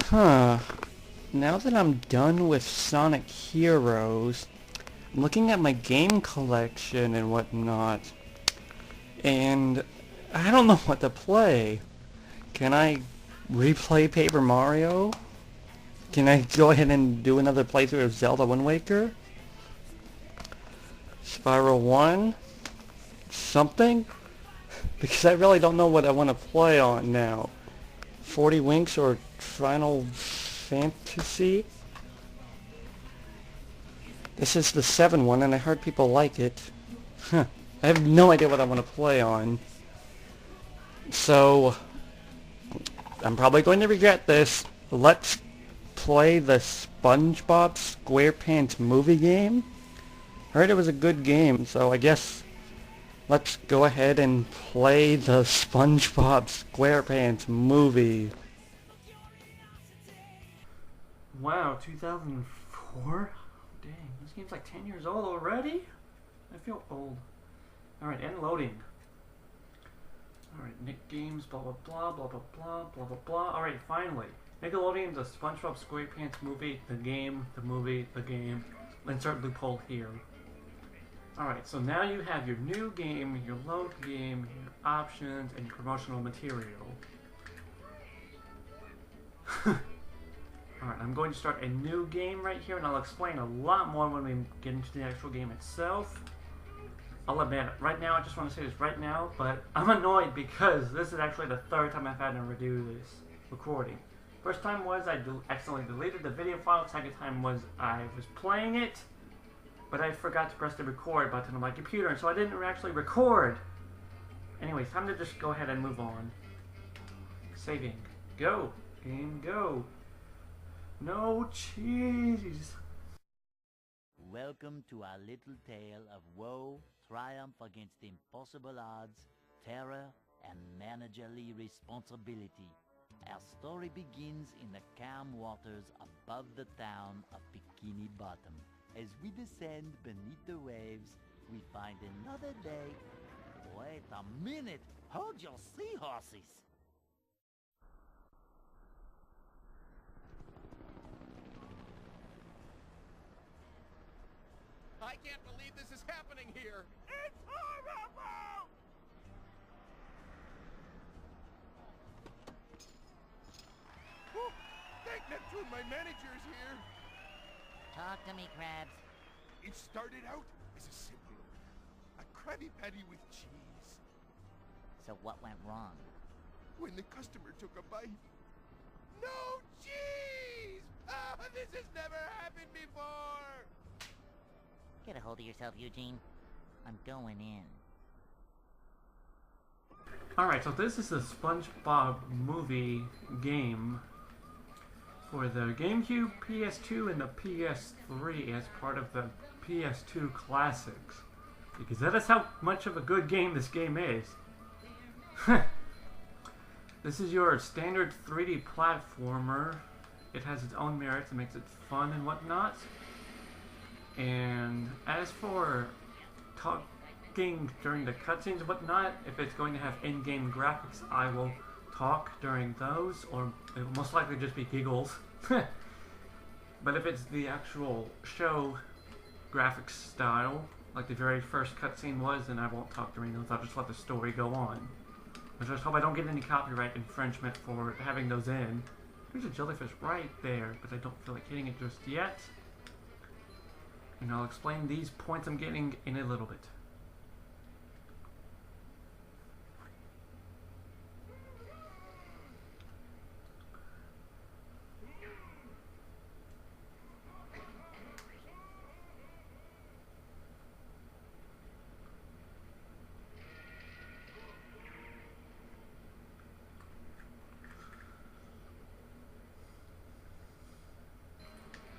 Huh. Now that I'm done with Sonic Heroes, I'm looking at my game collection and whatnot, and I don't know what to play. Can I replay Paper Mario? Can I go ahead and do another playthrough of Zelda Wind Waker? Spiral 1? Something? Because I really don't know what I want to play on now. 40 Winks or Final Fantasy? This is the 7 one and I heard people like it. Huh. I have no idea what I want to play on. So, I'm probably going to regret this. Let's play the Spongebob Squarepants movie game. Heard it was a good game, so I guess let's go ahead and play the Spongebob Squarepants movie. Wow, 2004? Dang, this game's like 10 years old already? I feel old. Alright, end loading. Alright, Nick Games, blah blah blah, blah blah blah, blah blah blah. Alright, finally. Nickelodeon, the Spongebob Squarepants movie, the game, the movie, the game. Insert loophole here. Alright, so now you have your new game, your load game, your options, and your promotional material. Alright, I'm going to start a new game right here, and I'll explain a lot more when we get into the actual game itself. I'll admit it. Right now, I just want to say this right now, but I'm annoyed because this is actually the third time I've had to redo this recording. First time was I accidentally deleted the video file. Second time was I was playing it, but I forgot to press the record button on my computer, and so I didn't actually record. Anyways, time to just go ahead and move on. Saving. Go. Game, go. No cheese. Welcome to our little tale of woe, triumph against impossible odds, terror, and managerial responsibility. Our story begins in the calm waters above the town of Bikini Bottom. As we descend beneath the waves, we find another day. Wait a minute! Hold your seahorses! I can't believe this is happening here! It's horrible! Oh, thank Neptune, my manager's here! Talk to me, Krabs. It started out as a simple order. A Krabby Patty with cheese. So what went wrong? When the customer took a bite, no cheese! Oh, this has never happened before! Get a hold of yourself, Eugene. I'm going in. Alright, so this is the SpongeBob movie game for the GameCube, PS2, and the PS3 as part of the PS2 Classics. Because that is how much of a good game this game is. This is your standard 3D platformer. It has its own merits, it makes it fun and whatnot. And as for talking during the cutscenes and whatnot, if it's going to have in-game graphics, I will talk during those, or it will most likely just be giggles. But if it's the actual show graphics style, like the very first cutscene was, then I won't talk during those. I'll just let the story go on. I just hope I don't get any copyright infringement for having those in. There's a jellyfish right there, but I don't feel like hitting it just yet. And I'll explain these points I'm getting in a little bit.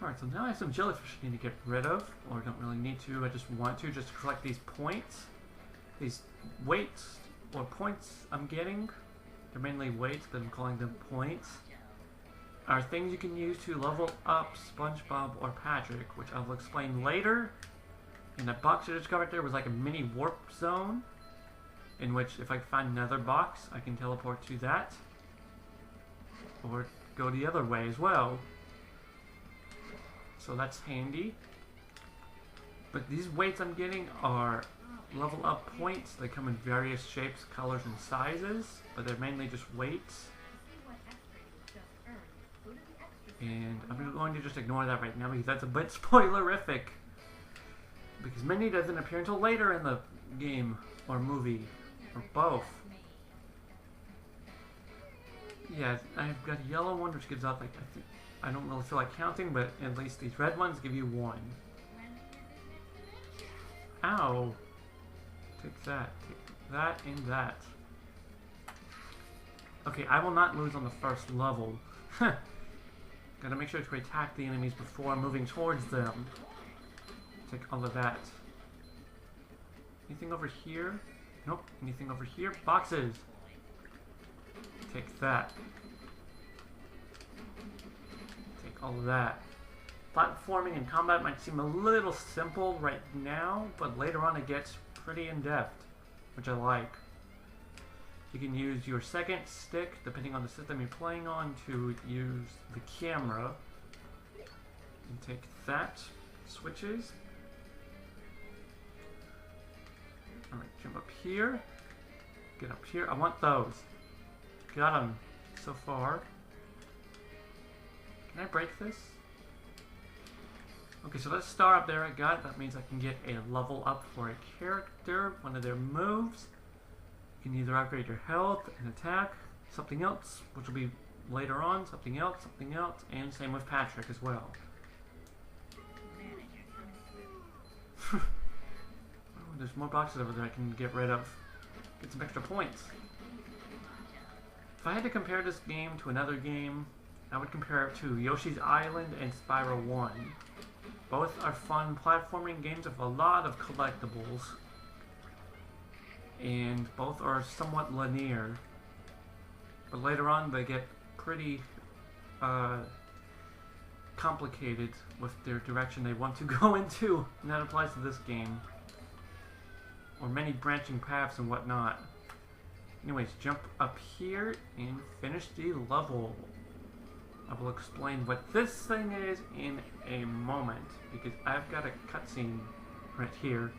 Alright, so now I have some jellyfish I need to get rid of, or don't really need to, I just want to, just to collect these points. These weights, or points I'm getting, they're mainly weights, but I'm calling them points, are things you can use to level up SpongeBob or Patrick, which I'll explain later. And the box I just got right there was like a mini warp zone, in which if I find another box, I can teleport to that. or go the other way as well. So that's handy. But these weights I'm getting are level up points. They come in various shapes, colors, and sizes, but they're mainly just weights. And I'm going to just ignore that right now because that's a bit spoilerific. Because Minnie doesn't appear until later in the game or movie, or both. Yeah, I've got a yellow one which gives out like, I don't really feel like counting, but at least these red ones give you 1. Ow! Take that, and that. Okay, I will not lose on the first level. Gotta make sure to attack the enemies before moving towards them. Take all of that. Anything over here? Nope. Anything over here? Boxes! Take that. Take all of that. Platforming and combat might seem a little simple right now, but later on it gets pretty in-depth, which I like. You can use your second stick, depending on the system you're playing on, to use the camera. And take that. Switches. Alright, jump up here. Get up here. I want those. Got them so far. Can I break this? Okay, so that star up there I got. That means I can get a level up for a character, one of their moves. You can either upgrade your health and attack, something else, which will be later on, something else, and same with Patrick as well. Oh, there's more boxes over there I can get rid of. Get some extra points. If I had to compare this game to another game, I would compare it to Yoshi's Island and Spyro 1. Both are fun platforming games with a lot of collectibles. And both are somewhat linear. But later on they get pretty complicated with their direction they want to go into. And that applies to this game. Or many branching paths and whatnot. Anyways, jump up here and finish the level. I will explain what this thing is in a moment, because I've got a cutscene right here.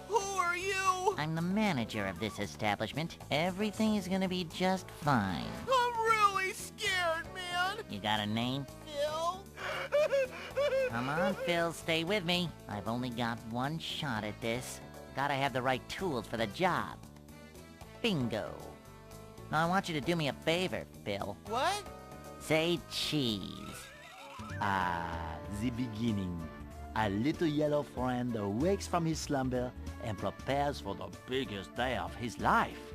Who are you? I'm the manager of this establishment. Everything is gonna be just fine. I'm really scared, man. You got a name? Phil? Come on, Phil, stay with me. I've only got one shot at this. Gotta have the right tools for the job. Bingo. Now I want you to do me a favor, Phil. What? Say cheese. The beginning. A little yellow friend awakes from his slumber and prepares for the biggest day of his life.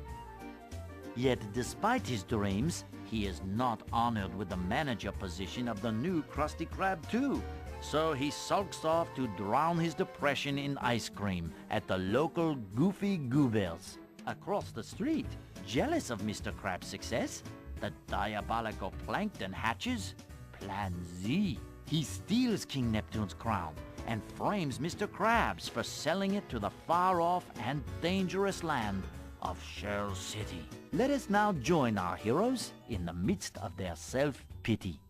Yet despite his dreams, he is not honored with the manager position of the new Krusty Krab 2. So he sulks off to drown his depression in ice cream at the local Goofy Goobers. Across the street, jealous of Mr. Krab's success, the diabolical Plankton hatches Plan Z. He steals King Neptune's crown and frames Mr. Krabs for selling it to the far-off and dangerous land of Shell City. Let us now join our heroes in the midst of their self-pity.